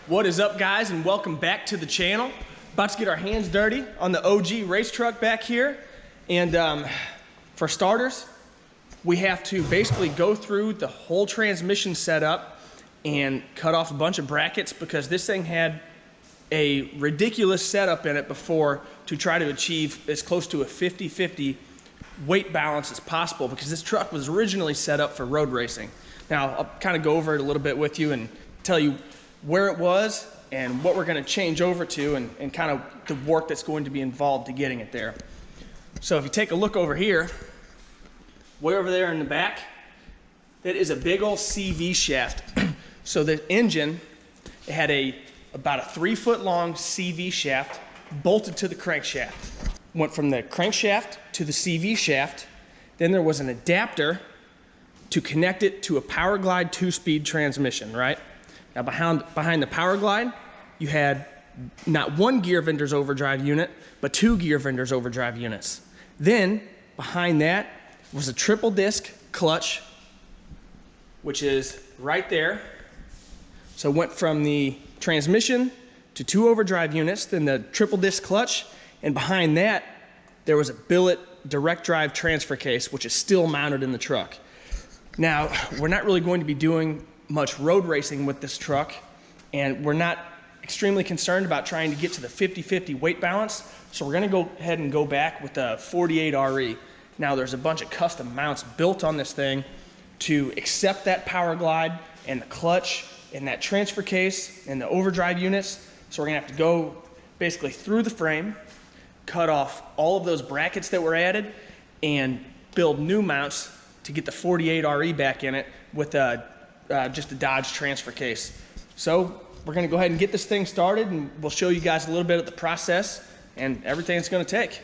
What is up, guys, and welcome back to the channel. About to get our hands dirty on the OG race truck back here. And for starters, we have to basically go through the whole transmission setup and cut off a bunch of brackets because this thing had a ridiculous setup in it before to try to achieve as close to a 50-50 weight balance as possible, because this truck was originally set up for road racing. Now, I'll kind of go over it a little bit with you and tell you where it was and what we're going to change over to and kind of the work that's going to be involved to getting it there. So if you take a look over here, way over there in the back, that is a big old CV shaft. So the engine, it had about a 3-foot long CV shaft bolted to the crankshaft. Went from the crankshaft to the CV shaft. Then there was an adapter to connect it to a Power Glide 2-speed transmission, right? Now behind the Power Glide, you had not one gear vendor's overdrive unit, but 2 gear vendor's overdrive units. Then behind that was a triple disc clutch, which is right there. So it went from the transmission to 2 overdrive units, then the triple disc clutch, and behind that, there was a billet direct drive transfer case, which is still mounted in the truck. Now, we're not really going to be doing much road racing with this truck, and we're not extremely concerned about trying to get to the 50-50 weight balance, so we're gonna go ahead and go back with the 48 RE. Now, there's a bunch of custom mounts built on this thing to accept that Power Glide and the clutch and that transfer case and the overdrive units, so we're gonna have to go basically through the frame, cut off all of those brackets that were added, and build new mounts to get the 48 RE back in it with just a Dodge transfer case. So we're gonna go ahead and get this thing started, and we'll show you guys a little bit of the process and everything it's gonna take.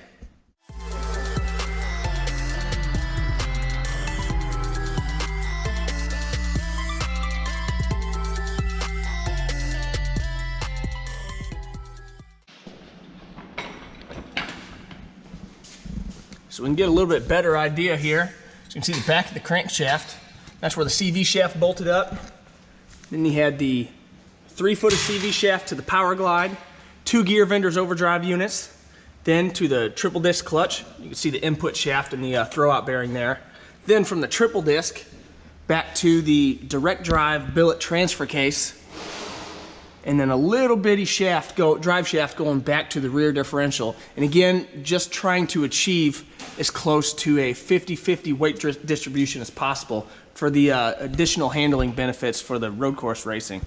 So we can get a little bit better idea here. So you can see the back of the crankshaft. That's where the CV shaft bolted up. Then you had the 3-foot of CV shaft to the Power Glide, 2 gear vendor's overdrive units, then to the triple disc clutch. You can see the input shaft and the throwout bearing there. Then from the triple disc back to the direct drive billet transfer case, and then a little bitty drive shaft going back to the rear differential. And again, just trying to achieve as close to a 50-50 weight distribution as possible for the additional handling benefits for the road course racing.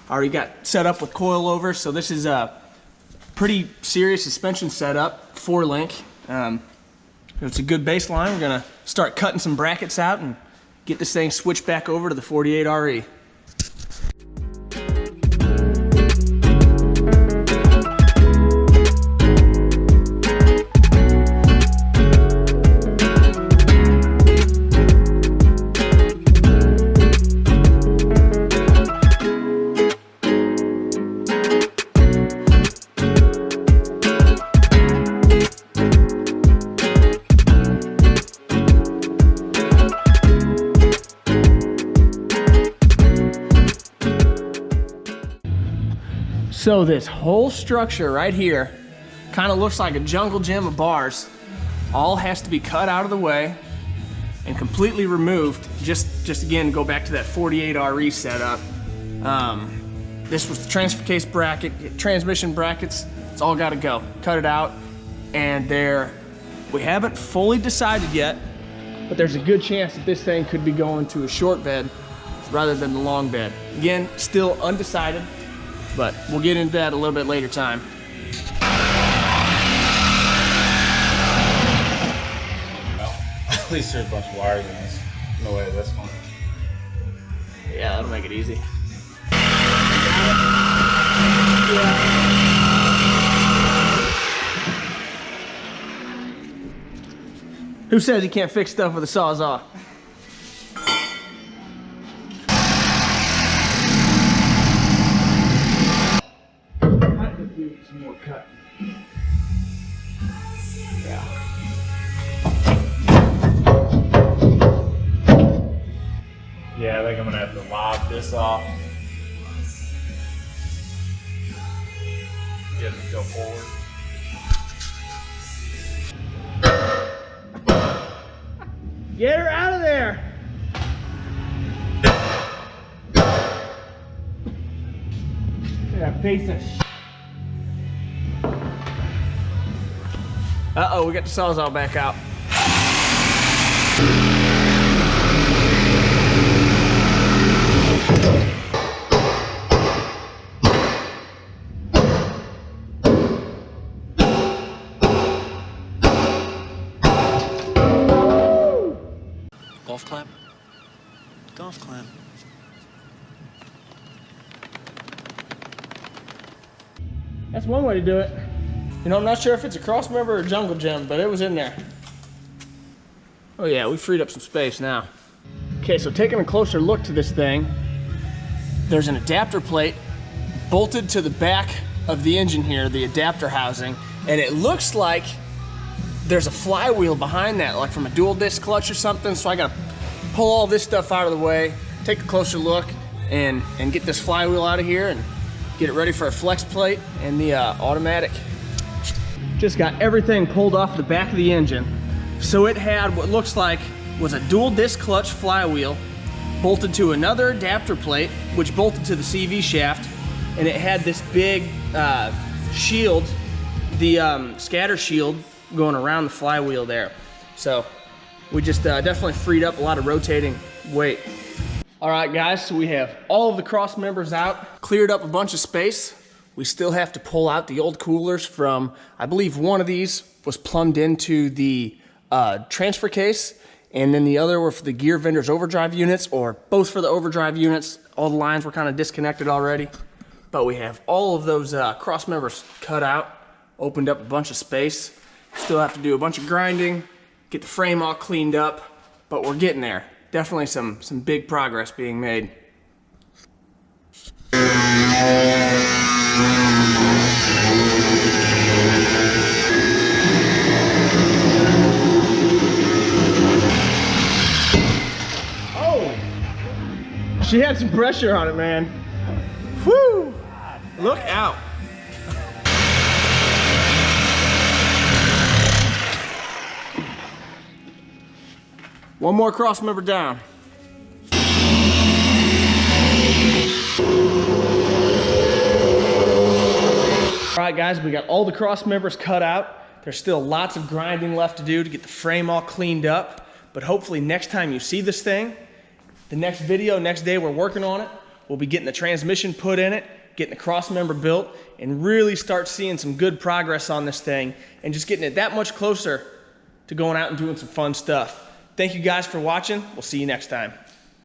Already got set up with coilovers, so this is a pretty serious suspension setup, 4-link. It's a good baseline. We're gonna start cutting some brackets out and get this thing switched back over to the 48 RE. So this whole structure right here kind of looks like a jungle gym of bars. All has to be cut out of the way and completely removed. Just again, go back to that 48 RE setup. This was the transfer case bracket, transmission brackets. It's all got to go. Cut it out, and we haven't fully decided yet, but there's a good chance that this thing could be going to a short bed rather than the long bed. Again, still undecided, but we'll get into that a little bit later time. Well, at least there's a bunch of wires in this. No way this one. Yeah, that'll make it easy. Who says you can't fix stuff with a Sawzall? Some more cut. Yeah. Yeah, I think I'm gonna have to lob this off. get it to go forward. Get her out of there. That piece of shit. Uh-oh, we got the Sawzall back out. Golf clap? Golf clap. That's one way to do it. You know, I'm not sure if it's a cross member or jungle gym, but it was in there. Oh yeah, we freed up some space now. Okay, so taking a closer look to this thing, there's an adapter plate bolted to the back of the engine here, the adapter housing, and it looks like there's a flywheel behind that, like from a dual disc clutch or something, so I gotta pull all this stuff out of the way, take a closer look, and get this flywheel out of here and get it ready for a flex plate and the automatic. Just got everything pulled off the back of the engine. So it had what looks like was a dual disc clutch flywheel bolted to another adapter plate, which bolted to the CV shaft, and it had this big shield, the scatter shield going around the flywheel there. So we just definitely freed up a lot of rotating weight. All right guys, so we have all of the cross members out, cleared up a bunch of space. We still have to pull out the old coolers from, I believe one of these was plumbed into the transfer case, and then the other were for the gear vendor's overdrive units, or both for the overdrive units. All the lines were kind of disconnected already. But we have all of those cross members cut out, opened up a bunch of space. Still have to do a bunch of grinding, get the frame all cleaned up, but we're getting there. Definitely some big progress being made. Oh! She had some pressure on it, man. Whew! Look out. One more cross member down. All right guys, we got all the cross members cut out. There's still lots of grinding left to do to get the frame all cleaned up, but hopefully next time you see this thing, the next video, next day we're working on it, we'll be getting the transmission put in it, getting the cross member built, and really start seeing some good progress on this thing and just getting it that much closer to going out and doing some fun stuff. Thank you guys for watching. We'll see you next time.